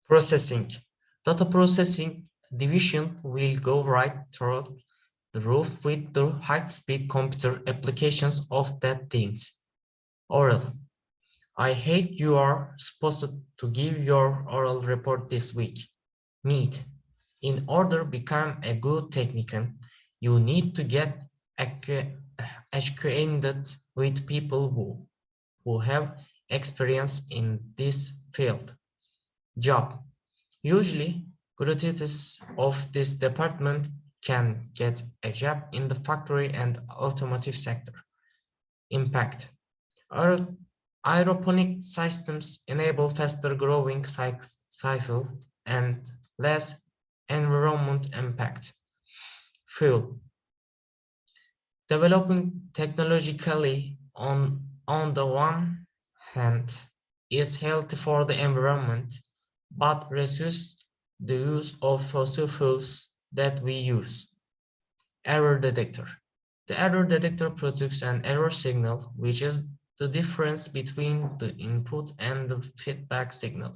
Processing. Data processing division will go right through the roof with the high-speed computer applications of that things. Oral. I hate you are supposed to give your oral report this week. Meet. In order to become a good technician, you need to get acquainted with people who have experience in this field. Job. Usually, graduates of this department can get a job in the factory and automotive sector. Impact. Aeroponic systems enable faster growing cycle and less environment impact. Fuel. Developing technologically on the one hand is healthy for the environment, but reduces the use of fossil fuels that we use. Error detector. The error detector produces an error signal, which is the difference between the input and the feedback signal.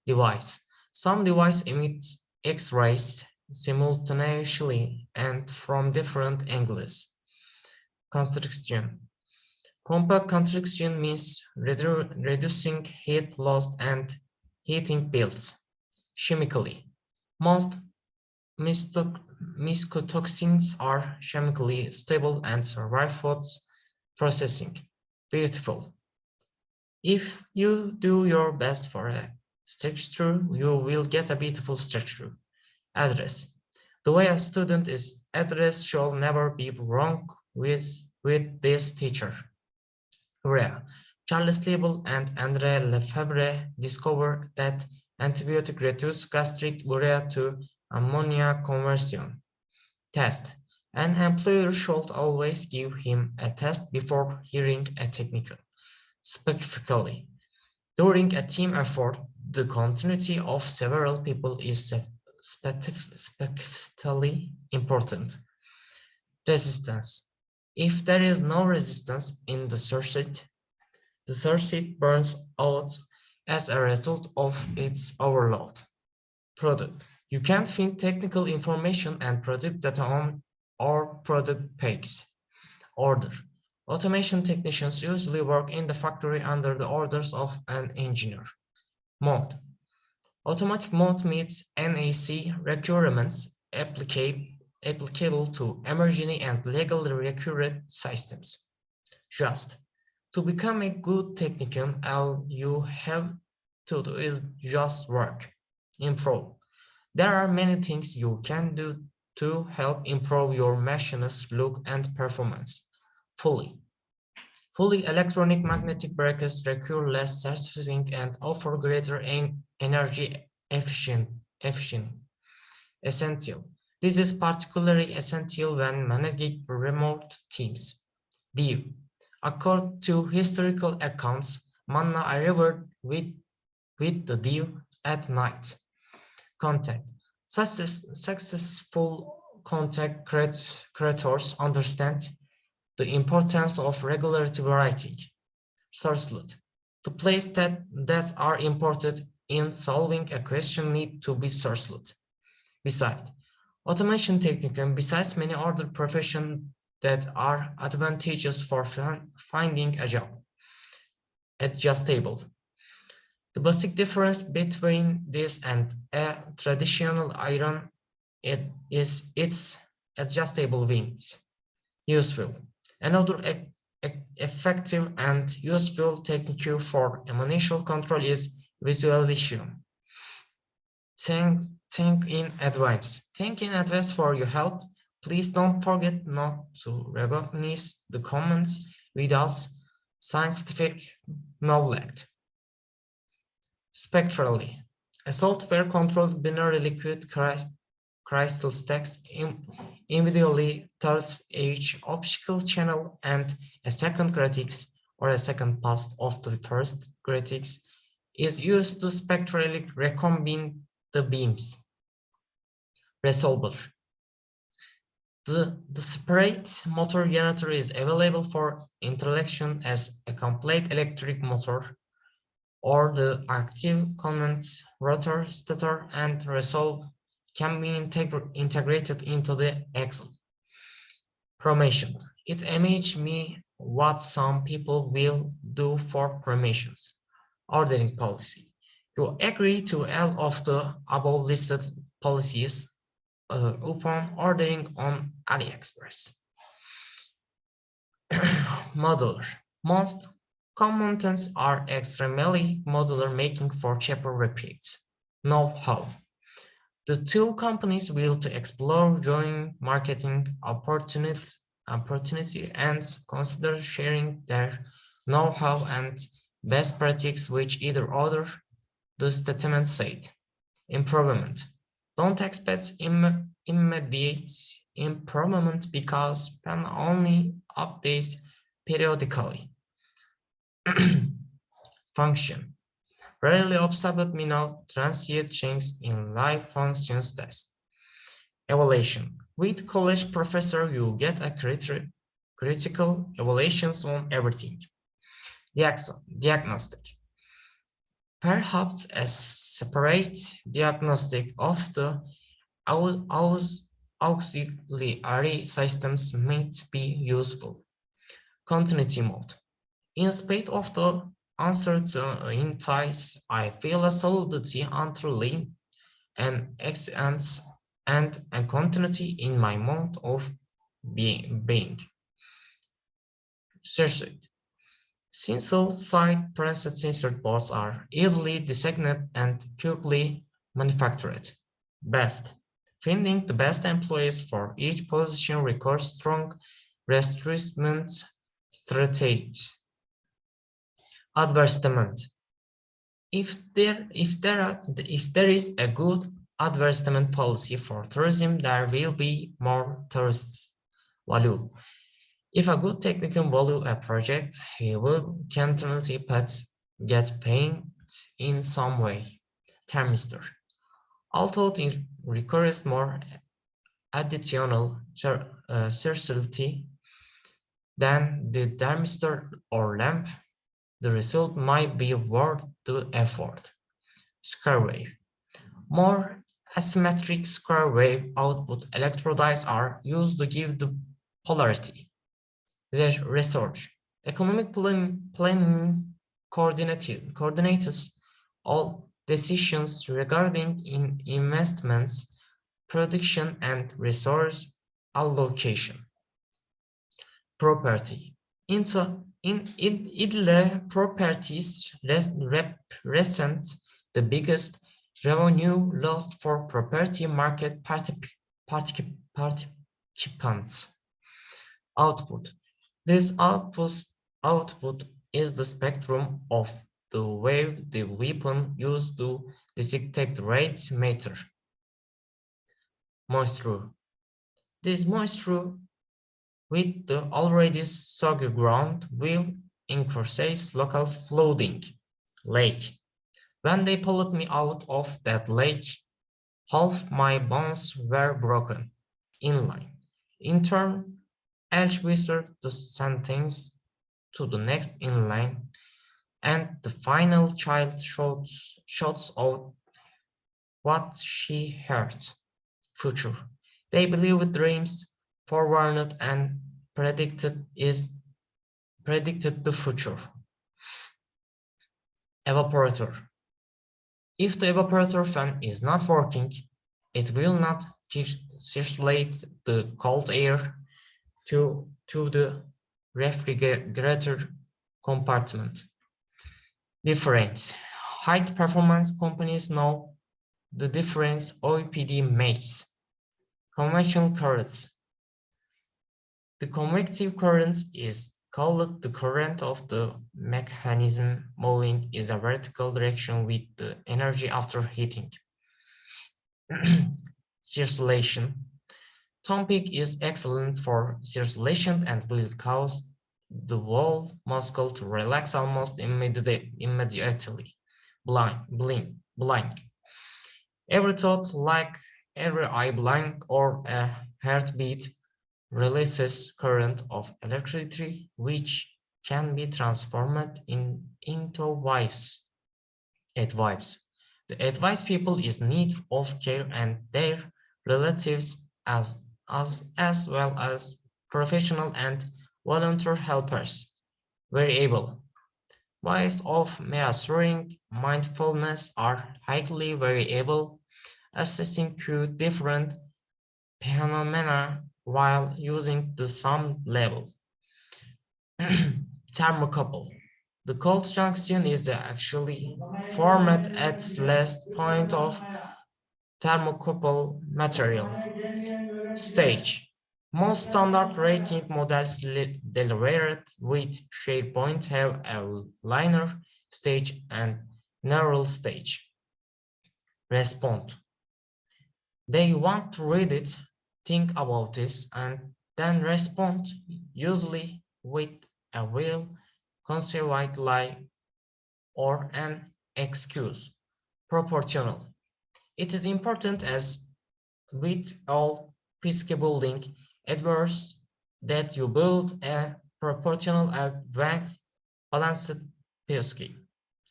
Device. Some devices emit X-rays simultaneously and from different angles. Constriction. Compact constriction means reducing heat loss and heating bills. Chemically, most mycotoxins are chemically stable and survive food processing. Beautiful. If you do your best for a structure, you will get a beautiful structure. Address. The way a student is addressed shall never be wrong with this teacher. Urea. Charles Liebel and André Lefebvre discovered that antibiotic reduces gastric urea to ammonia conversion. Test. An employer should always give him a test before hiring a technician. Specifically, during a team effort, the continuity of several people is specifically important. Resistance. If there is no resistance in the circuit burns out as a result of its overload. Product. You can find technical information and product data on our product page. Order. Automation technicians usually work in the factory under the orders of an engineer. Mode. Automatic mode meets NAC requirements applicable to emergency and legally required systems. Just. To become a good technician, all you have to do is just work. Improve. There are many things you can do to help improve your machine's look and performance. Fully electronic magnetic breakers require less surfacing and offer greater energy efficiency. Essential. This is particularly essential when managing remote teams. Dev. According to historical accounts, manna arrived with the dew at night. Contact. Successful contact creators understand the importance of regularity writing. Sourcelet. The places that are important in solving a question need to be sourcelet. Besides, automation technique, besides many other professions that are advantageous for finding a job. Adjustable. The basic difference between this and a traditional iron is its adjustable wings. Useful. Another effective and useful technique for ammunition control is visualization. Think in advance. Think in advance for your help. Please don't forget not to recognize the comments with us scientific knowledge. Spectrally, a software-controlled binary liquid crystal stacks individually tells each optical channel and a second vertex or a second pass of the first vertex is used to spectrally recombine the beams. Resolver. The separate motor generator is available for installation as a complete electric motor or the active comments rotor, stutter, and resolve can be integrated into the Excel. Promotion. It amazed me what some people will do for promotions. Ordering policy. You agree to all of the above listed policies upon ordering on AliExpress. Modular. Most contents are extremely modular, making for cheaper repeats. Know-how. The two companies will to explore joint marketing opportunities and consider sharing their know-how and best practices with either other, the statement said. Improvement. Don't expect immediate improvement because span only updates periodically. Function. Rarely observed minor transient changes in live functions test. Evaluation. With college professor, you get a critical evaluations on everything. Diagnostic. Perhaps a separate diagnostic of the auxiliary systems might be useful. Continuity mode. In spite of the uncertainties, I feel a solidity underlying and excellence and a continuity in my mode of being. Single-side printed insert boards are easily designed and quickly manufactured. Best. Finding the best employees for each position requires strong recruitment strategies. Advertisement. If there is a good advertisement policy for tourism, there will be more tourists. Value. If a good technical value a project, he will continually get paid in some way. Thermistor. Although it requires more additional certainty than the thermistor or lamp, the result might be worth the effort. Square wave. More asymmetric square wave output electrodes are used to give the polarity. The research. Economic planning coordinates all decisions regarding investments, production, and resource allocation. Property. In properties represent the biggest revenue lost for property market participants. Output. This output is the spectrum of the wave the weapon used to detect rate matter. Moisture. This moisture with the already soggy ground will increase local flooding. Lake. When they pulled me out of that lake, half my bones were broken. Inline. In turn, Elch whispered the sentence to the next inline, and the final child shouts out what she heard. Future. They believe dreams, forewarned and predicted the future. Evaporator. If the evaporator fan is not working, it will not circulate the cold air to the refrigerator compartment. Difference. High performance companies know the difference OEPD makes. Convection currents. The convective current is called the current of the mechanism moving in a vertical direction with the energy after heating. Circulation. Topic is excellent for circulation and will cause the whole muscle to relax almost immediately. Blank. Every thought, like every eye blink or a heartbeat, releases current of electricity which can be transformed into waves. Advice. The advice people is need of care and their relatives as well as professional and volunteer helpers. Variable. Ways of measuring mindfulness are highly variable, assessing two different phenomena while using the sum level. Thermocouple. The cold junction is actually formed at last point of thermocouple material. Stage. Most standard ranking models delivered with SharePoint have a linear stage and neural stage. Respond. They want to read it, think about this, and then respond, usually with a will, conceived lie, or an excuse. Proportional. It is important as with all peace building adverse that you build a proportional and balanced peace.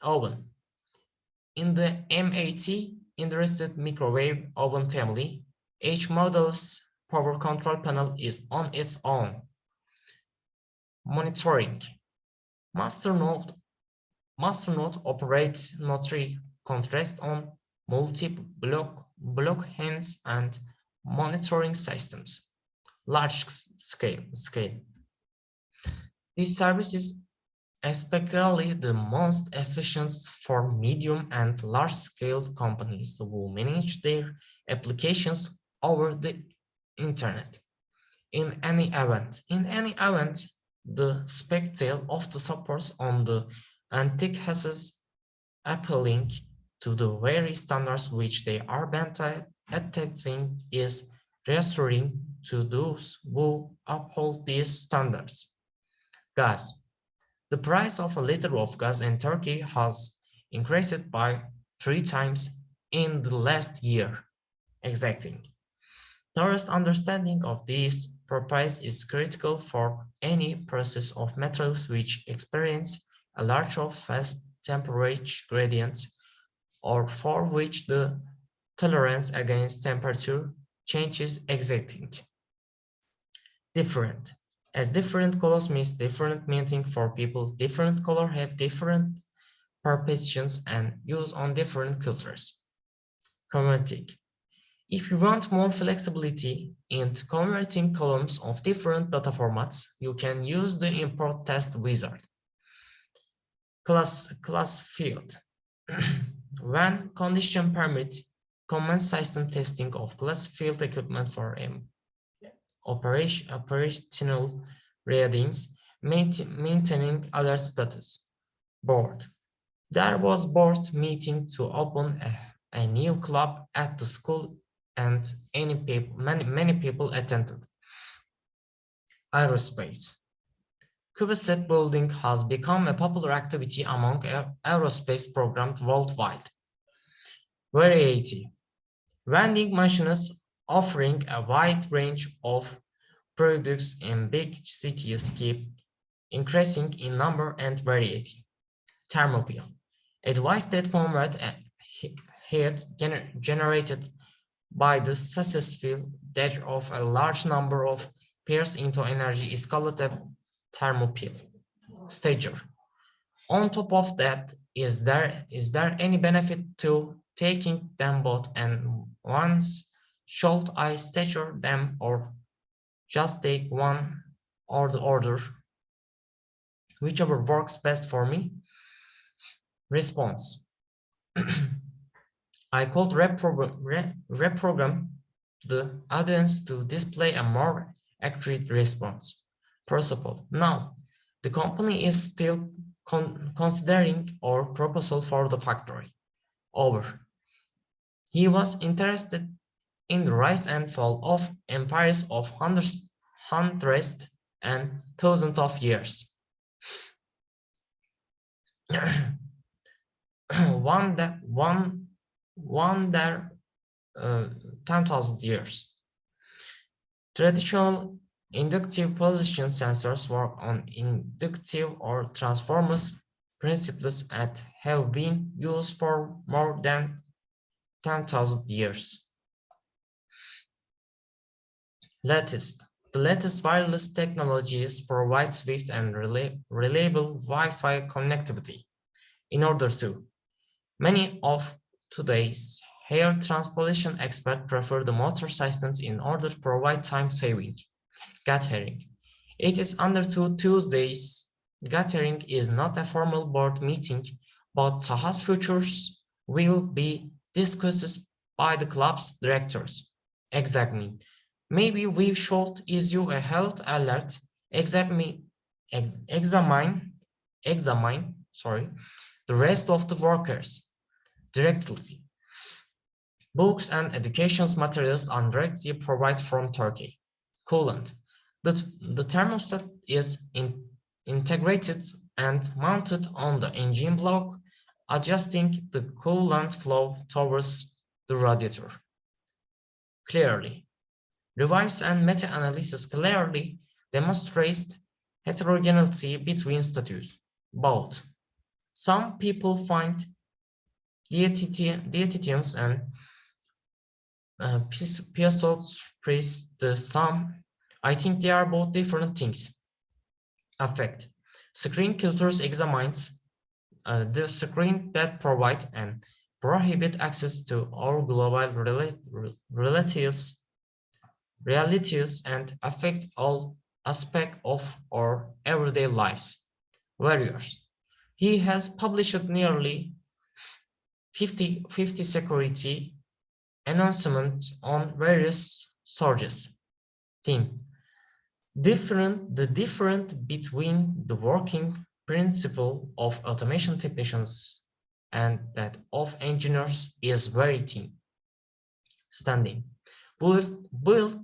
Oven. In the MAT interested microwave oven family, each model's power control panel is on its own. Monitoring. Master node operates notary contrast on multi-block hands and monitoring systems. Large scale. These services especially the most efficient for medium and large-scale companies who manage their applications over the internet. In any event, the spectacle of the supports on the antique has appealing to the very standards which they are bent at attacking is reassuring to those who uphold these standards. Gas. The price of a liter of gas in Turkey has increased by 3 times in the last year. Exacting. Thorough understanding of these properties is critical for any process of materials which experience a large or fast temperature gradient or for which the tolerance against temperature change is exacting. Different. As different colors means different meaning for people, different colors have different perceptions and use on different cultures. Chromatic. If you want more flexibility in converting columns of different data formats, you can use the import test wizard. Class field. When condition permit, common system testing of class field equipment for operational readings, maintaining alert status. Board. There was board meeting to open a new club at the school and many people attended. Aerospace. CubeSat building has become a popular activity among aerospace programs worldwide. Variety. Vending machines offering a wide range of products in big cities keep increasing in number and variety. Thermopile. A device that converts heat generated by the successful death of a large number of pairs into energy is called a thermopile. Stager. On top of that, is there any benefit to taking them both and once? Should I stature them or just take one or the other? Whichever works best for me. Response. I could reprogram the audience to display a more accurate response. Principle. Now, the company is still considering our proposal for the factory. Over. He was interested in the rise and fall of empires of hundreds and thousands of years. one there 10,000 years. Traditional inductive position sensors work on inductive or transformers principles and have been used for more than 10,000 years. Latest. The latest wireless technologies provide swift and reliable Wi-Fi connectivity. In order to, many of today's air transportation experts prefer the motor systems in order to provide time-saving. Gathering. It is understood Tuesday's gathering is not a formal board meeting, but Taha's futures will be discussed by the club's directors. Examine. Maybe we should issue a health alert. Examine the rest of the workers directly. Books and education materials are directly provided from Turkey. Coolant. The thermostat is integrated and mounted on the engine block, adjusting the coolant flow towards the radiator. Clearly, reviews and meta-analysis clearly demonstrate heterogeneity between status. Both. Some people find dietitians and praise the sum. I think they are both different things. Affect. Screen cultures examines the screen that provide and prohibit access to our global realities and affect all aspects of our everyday lives. Warriors. He has published nearly 50 security announcements on various sources. The difference between the working principle of automation technicians and that of engineers is very thin. Standing. Build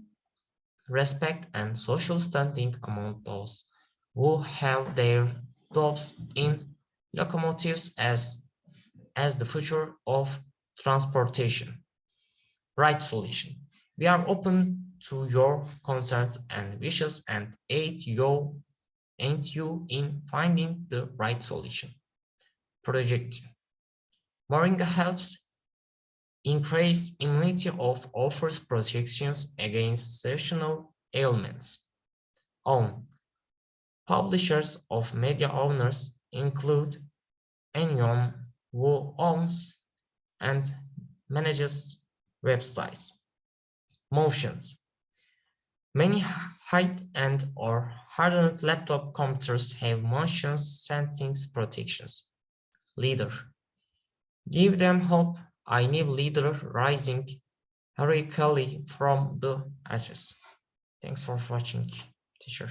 respect and social standing among those who have their jobs in locomotives as the future of transportation. Right solution. We are open to your concerns and wishes and aid you in finding the right solution. Project. Moringa helps increase immunity of offers protections against seasonal ailments. Own. Publishers of media owners include anyone who owns and manages websites. Motions. Many high-end or hardened laptop computers have motion sensing protections. Leader. Give them hope. I need leader rising heroically from the ashes. Thanks for watching, teacher.